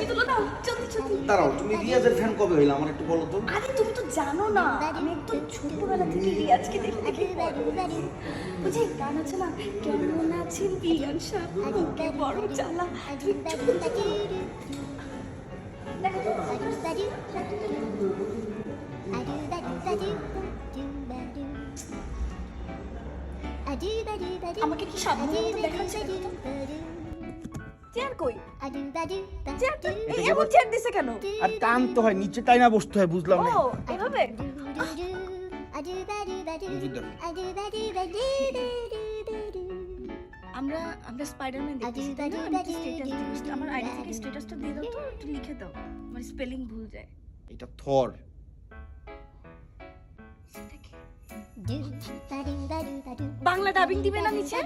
তুলো দাও জলদি জলদি। দাঁড়াও, তুমি রিয়াজের ফ্যান কবে হইলে আমার একটু বলো তো। আরে তুমি তো জানো না আমি একদম ছোটবেলা থেকে রিয়াজকে দেখতে দেখি বুঝি গান আছে না, কেমন আছেন বিয়ান সাহেব বুকে বড় জ্বালা। দেখো তো আমাকে কি সাবধানে দেখাচ্ছে চেয়ার কই? চেয়ার তো এমন চেয়ার দিছে কেন? আর টানতে হয়, নিচে টাই না বসতে হয়, বুঝলাম না। ও এভাবে আমরা আমরা স্পাইডারম্যান দেখতেছি তাই না? আমি স্ট্যাটাস দিই, আমার আইডি থেকে স্ট্যাটাসটা দিয়ে দাও তো, একটু লিখে দাও, আমার স্পেলিং ভুল যায়। এটা থর। বাংলা ডাবিং দিবে না নিচে?